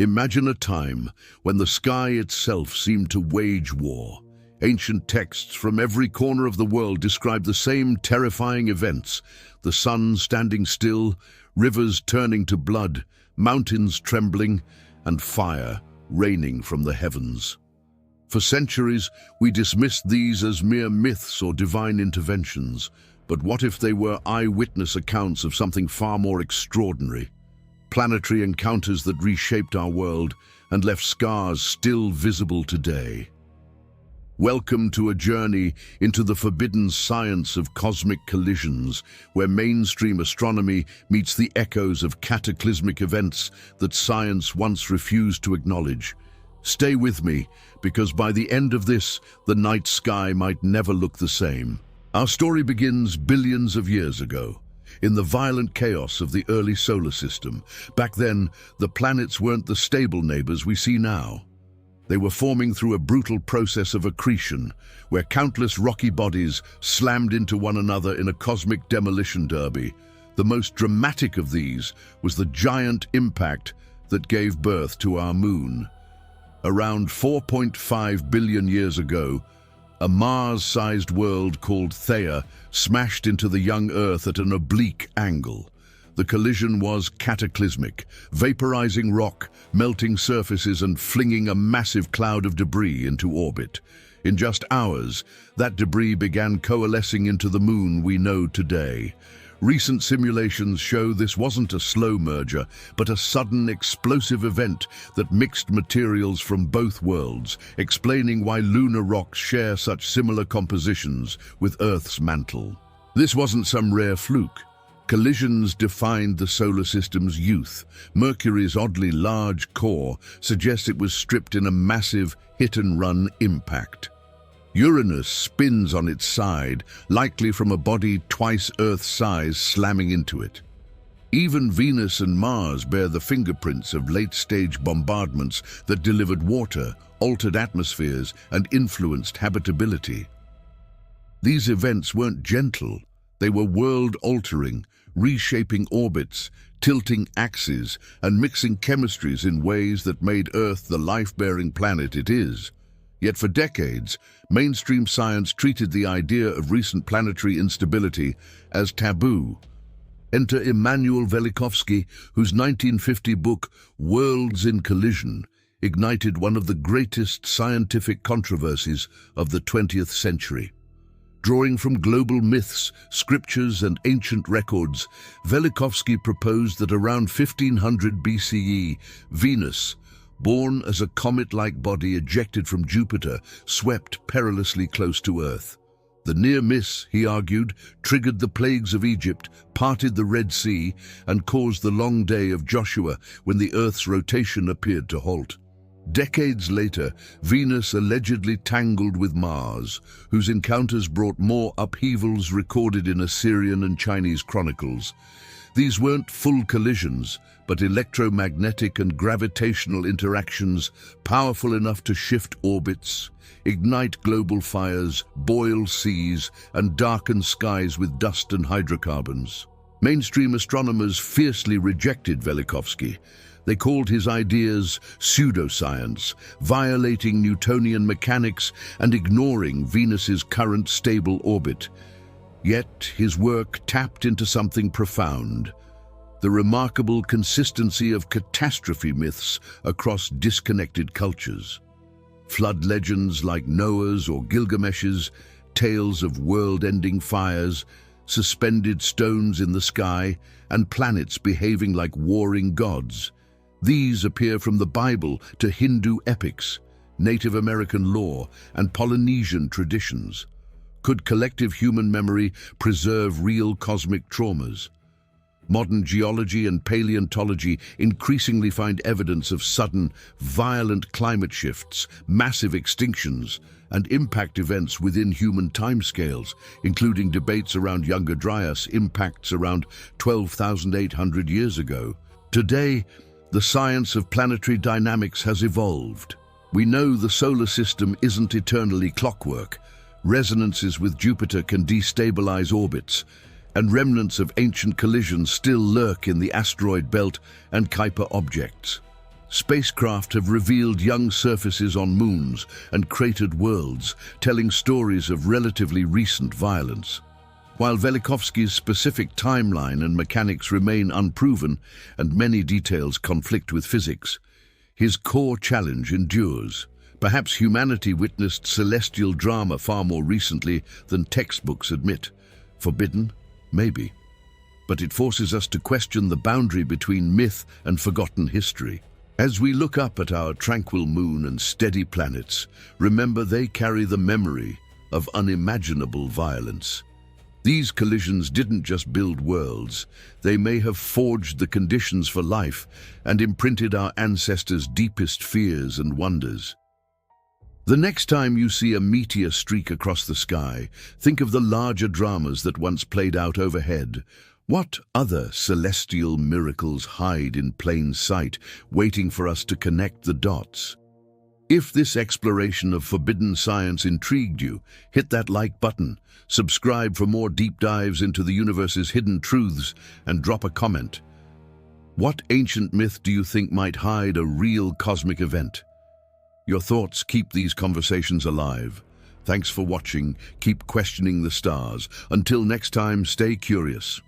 Imagine a time when the sky itself seemed to wage war. Ancient texts from every corner of the world describe the same terrifying events: the sun standing still, rivers turning to blood, mountains trembling, and fire raining from the heavens. For centuries, we dismissed these as mere myths or divine interventions. But what if they were eyewitness accounts of something far more extraordinary? Planetary encounters that reshaped our world and left scars still visible today. Welcome to a journey into the forbidden science of cosmic collisions, where mainstream astronomy meets the echoes of cataclysmic events that science once refused to acknowledge. Stay with me, because by the end of this, the night sky might never look the same. Our story begins billions of years ago, in the violent chaos of the early solar system. Back then, the planets weren't the stable neighbors we see now. They were forming through a brutal process of accretion, where countless rocky bodies slammed into one another in a cosmic demolition derby. The most dramatic of these was the giant impact that gave birth to our moon. Around 4.5 billion years ago, a Mars-sized world called Theia smashed into the young Earth at an oblique angle. The collision was cataclysmic, vaporizing rock, melting surfaces, and flinging a massive cloud of debris into orbit. In just hours, that debris began coalescing into the moon we know today. Recent simulations show this wasn't a slow merger, but a sudden, explosive event that mixed materials from both worlds, explaining why lunar rocks share such similar compositions with Earth's mantle. This wasn't some rare fluke. Collisions defined the solar system's youth. Mercury's oddly large core suggests it was stripped in a massive hit-and-run impact. Uranus spins on its side, likely from a body twice Earth's size slamming into it. Even Venus and Mars bear the fingerprints of late-stage bombardments that delivered water, altered atmospheres, and influenced habitability. These events weren't gentle. They were world-altering, reshaping orbits, tilting axes, and mixing chemistries in ways that made Earth the life-bearing planet it is. Yet for decades, mainstream science treated the idea of recent planetary instability as taboo. Enter Immanuel Velikovsky, whose 1950 book, Worlds in Collision, ignited one of the greatest scientific controversies of the 20th century. Drawing from global myths, scriptures, and ancient records, Velikovsky proposed that around 1500 BCE, Venus, born as a comet-like body ejected from Jupiter, swept perilously close to Earth. The near miss, he argued, triggered the plagues of Egypt, parted the Red Sea, and caused the long day of Joshua when the Earth's rotation appeared to halt. Decades later, Venus allegedly tangled with Mars, whose encounters brought more upheavals recorded in Assyrian and Chinese chronicles. These weren't full collisions, but electromagnetic and gravitational interactions powerful enough to shift orbits, ignite global fires, boil seas, and darken skies with dust and hydrocarbons. Mainstream astronomers fiercely rejected Velikovsky. They called his ideas pseudoscience, violating Newtonian mechanics and ignoring Venus's current stable orbit. Yet his work tapped into something profound: the remarkable consistency of catastrophe myths across disconnected cultures. Flood legends like Noah's or Gilgamesh's, tales of world-ending fires, suspended stones in the sky, and planets behaving like warring gods. These appear from the Bible to Hindu epics, Native American lore, and Polynesian traditions. Could collective human memory preserve real cosmic traumas? Modern geology and paleontology increasingly find evidence of sudden, violent climate shifts, massive extinctions, and impact events within human timescales, including debates around Younger Dryas impacts around 12,800 years ago. Today, the science of planetary dynamics has evolved. We know the solar system isn't eternally clockwork. Resonances with Jupiter can destabilize orbits, and remnants of ancient collisions still lurk in the asteroid belt and Kuiper objects. Spacecraft have revealed young surfaces on moons and cratered worlds, telling stories of relatively recent violence. While Velikovsky's specific timeline and mechanics remain unproven and many details conflict with physics, his core challenge endures. Perhaps humanity witnessed celestial drama far more recently than textbooks admit. Forbidden? Maybe. But it forces us to question the boundary between myth and forgotten history. As we look up at our tranquil moon and steady planets, remember they carry the memory of unimaginable violence. These collisions didn't just build worlds, they may have forged the conditions for life and imprinted our ancestors' deepest fears and wonders. The next time you see a meteor streak across the sky, think of the larger dramas that once played out overhead. What other celestial miracles hide in plain sight, waiting for us to connect the dots? If this exploration of forbidden science intrigued you, hit that like button, subscribe for more deep dives into the universe's hidden truths, and drop a comment. What ancient myth do you think might hide a real cosmic event? Your thoughts keep these conversations alive. Thanks for watching. Keep questioning the stars. Until next time, stay curious.